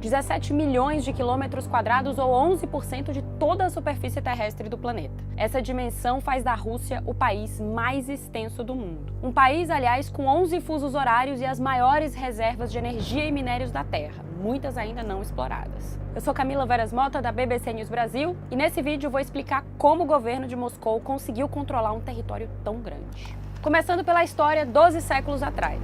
17 milhões de quilômetros quadrados ou 11% de toda a superfície terrestre do planeta. Essa dimensão faz da Rússia o país mais extenso do mundo. Um país, aliás, com 11 fusos horários e as maiores reservas de energia e minérios da Terra, muitas ainda não exploradas. Eu sou Camila Veras Mota, da BBC News Brasil, e nesse vídeo eu vou explicar como o governo de Moscou conseguiu controlar um território tão grande. Começando pela história 12 séculos atrás.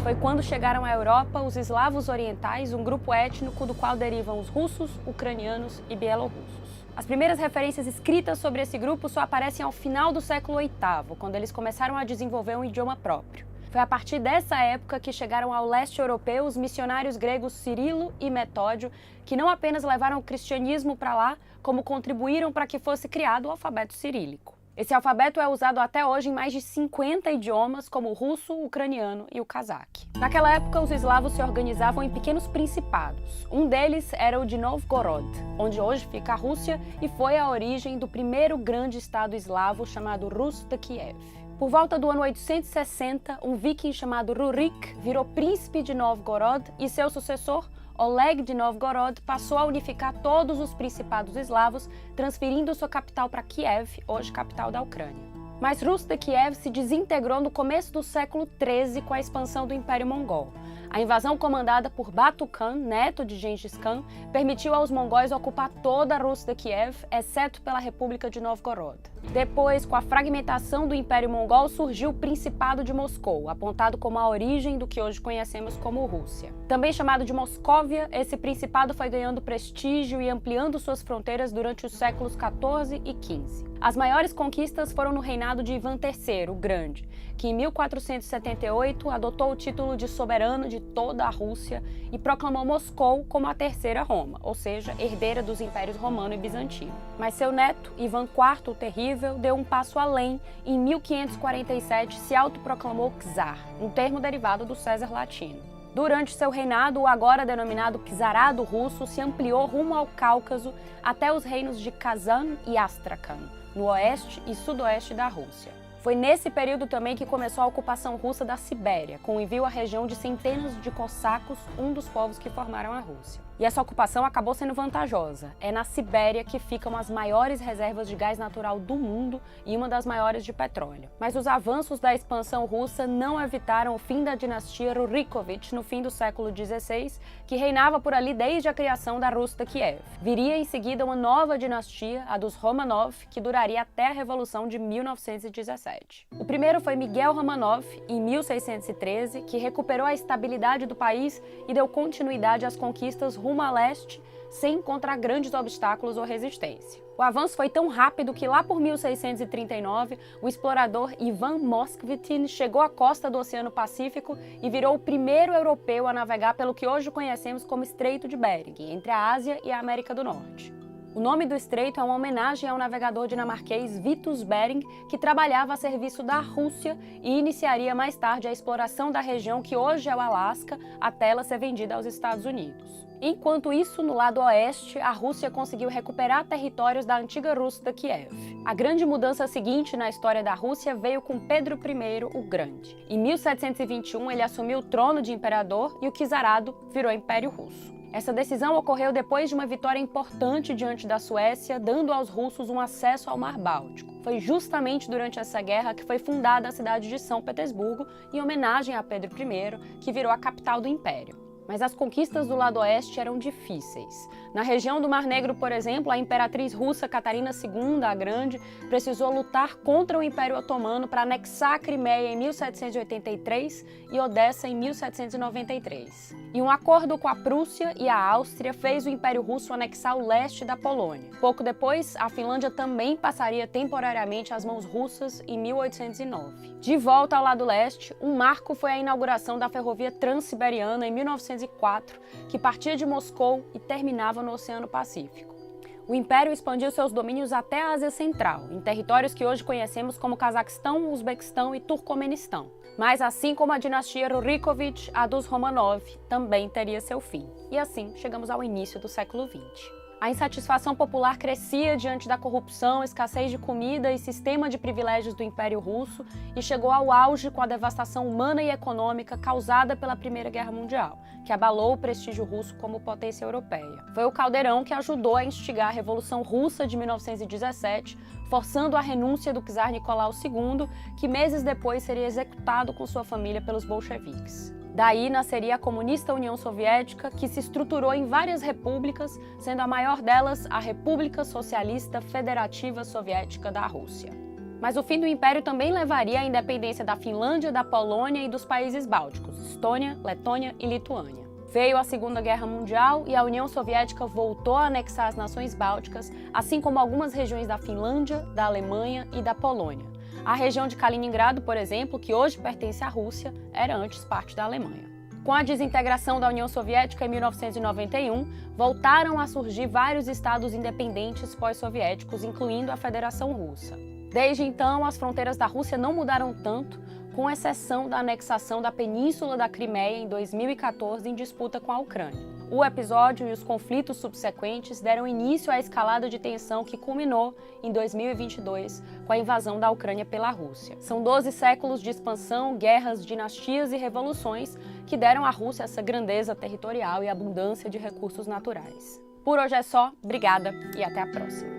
Foi quando chegaram à Europa os eslavos orientais, um grupo étnico do qual derivam os russos, ucranianos e bielorrussos. As primeiras referências escritas sobre esse grupo só aparecem ao final do século VIII, quando eles começaram a desenvolver um idioma próprio. Foi a partir dessa época que chegaram ao leste europeu os missionários gregos Cirilo e Metódio, que não apenas levaram o cristianismo para lá, como contribuíram para que fosse criado o alfabeto cirílico. Esse alfabeto é usado até hoje em mais de 50 idiomas, como o russo, o ucraniano e o cazaque. Naquela época, os eslavos se organizavam em pequenos principados. Um deles era o de Novgorod, onde hoje fica a Rússia, e foi a origem do primeiro grande estado eslavo chamado Rus de Kiev. Por volta do ano 860, um viking chamado Rurik virou príncipe de Novgorod e seu sucessor, Oleg de Novgorod, passou a unificar todos os principados eslavos, transferindo sua capital para Kiev, hoje capital da Ucrânia. Mas Rus de Kiev se desintegrou no começo do século XIII com a expansão do Império Mongol. A invasão comandada por Batu Khan, neto de Gengis Khan, permitiu aos mongóis ocupar toda a Rus de Kiev, exceto pela República de Novgorod. Depois, com a fragmentação do Império Mongol, surgiu o Principado de Moscou, apontado como a origem do que hoje conhecemos como Rússia. Também chamado de Moscóvia, esse principado foi ganhando prestígio e ampliando suas fronteiras durante os séculos XIV e XV. As maiores conquistas foram no reinado de Ivan III, o Grande, que em 1478 adotou o título de soberano de toda a Rússia e proclamou Moscou como a terceira Roma, ou seja, herdeira dos impérios romano e bizantino. Mas seu neto, Ivan IV o Terrível, deu um passo além e em 1547 se autoproclamou czar, um termo derivado do César latino. Durante seu reinado, o agora denominado Czarado russo se ampliou rumo ao Cáucaso até os reinos de Kazan e Astrakhan, no oeste e sudoeste da Rússia. Foi nesse período também que começou a ocupação russa da Sibéria, com o envio à região de centenas de cossacos, um dos povos que formaram a Rússia. E essa ocupação acabou sendo vantajosa. É na Sibéria que ficam as maiores reservas de gás natural do mundo e uma das maiores de petróleo. Mas os avanços da expansão russa não evitaram o fim da dinastia Rurikovich no fim do século XVI, que reinava por ali desde a criação da Rus de Kiev. Viria em seguida uma nova dinastia, a dos Romanov, que duraria até a Revolução de 1917. O primeiro foi Miguel Romanov, em 1613, que recuperou a estabilidade do país e deu continuidade às conquistas rumo a leste, sem encontrar grandes obstáculos ou resistência. O avanço foi tão rápido que lá por 1639, o explorador Ivan Moskvitin chegou à costa do Oceano Pacífico e virou o primeiro europeu a navegar pelo que hoje conhecemos como Estreito de Bering, entre a Ásia e a América do Norte. O nome do estreito é uma homenagem ao navegador dinamarquês Vitus Bering, que trabalhava a serviço da Rússia e iniciaria mais tarde a exploração da região que hoje é o Alasca, até ela ser vendida aos Estados Unidos. Enquanto isso, no lado oeste, a Rússia conseguiu recuperar territórios da antiga Rus de Kiev. A grande mudança seguinte na história da Rússia veio com Pedro I o Grande. Em 1721, ele assumiu o trono de imperador e o czarado virou Império Russo. Essa decisão ocorreu depois de uma vitória importante diante da Suécia, dando aos russos um acesso ao Mar Báltico. Foi justamente durante essa guerra que foi fundada a cidade de São Petersburgo, em homenagem a Pedro I, que virou a capital do Império. Mas as conquistas do lado oeste eram difíceis. Na região do Mar Negro, por exemplo, a imperatriz russa Catarina II, a Grande, precisou lutar contra o Império Otomano para anexar a Crimeia em 1783 e Odessa em 1793. E um acordo com a Prússia e a Áustria fez o Império Russo anexar o leste da Polônia. Pouco depois, a Finlândia também passaria temporariamente às mãos russas em 1809. De volta ao lado leste, um marco foi a inauguração da ferrovia Transiberiana em 1904, que partia de Moscou e terminava no Oceano Pacífico. O Império expandiu seus domínios até a Ásia Central, em territórios que hoje conhecemos como Cazaquistão, Uzbequistão e Turcomenistão. Mas assim como a dinastia Rurikovich, a dos Romanov também teria seu fim. E assim chegamos ao início do século XX. A insatisfação popular crescia diante da corrupção, escassez de comida e sistema de privilégios do Império Russo e chegou ao auge com a devastação humana e econômica causada pela Primeira Guerra Mundial, que abalou o prestígio russo como potência europeia. Foi o Caldeirão que ajudou a instigar a Revolução Russa de 1917, forçando a renúncia do czar Nicolau II, que meses depois seria executado com sua família pelos bolcheviques. Daí nasceria a comunista União Soviética, que se estruturou em várias repúblicas, sendo a maior delas a República Socialista Federativa Soviética da Rússia. Mas o fim do Império também levaria à independência da Finlândia, da Polônia e dos países bálticos, Estônia, Letônia e Lituânia. Veio a Segunda Guerra Mundial e a União Soviética voltou a anexar as nações bálticas, assim como algumas regiões da Finlândia, da Alemanha e da Polônia. A região de Kaliningrado, por exemplo, que hoje pertence à Rússia, era antes parte da Alemanha. Com a desintegração da União Soviética em 1991, voltaram a surgir vários estados independentes pós-soviéticos, incluindo a Federação Russa. Desde então, as fronteiras da Rússia não mudaram tanto, com exceção da anexação da Península da Crimeia em 2014 em disputa com a Ucrânia. O episódio e os conflitos subsequentes deram início à escalada de tensão que culminou em 2022 com a invasão da Ucrânia pela Rússia. São 12 séculos de expansão, guerras, dinastias e revoluções que deram à Rússia essa grandeza territorial e abundância de recursos naturais. Por hoje é só, obrigada e até a próxima.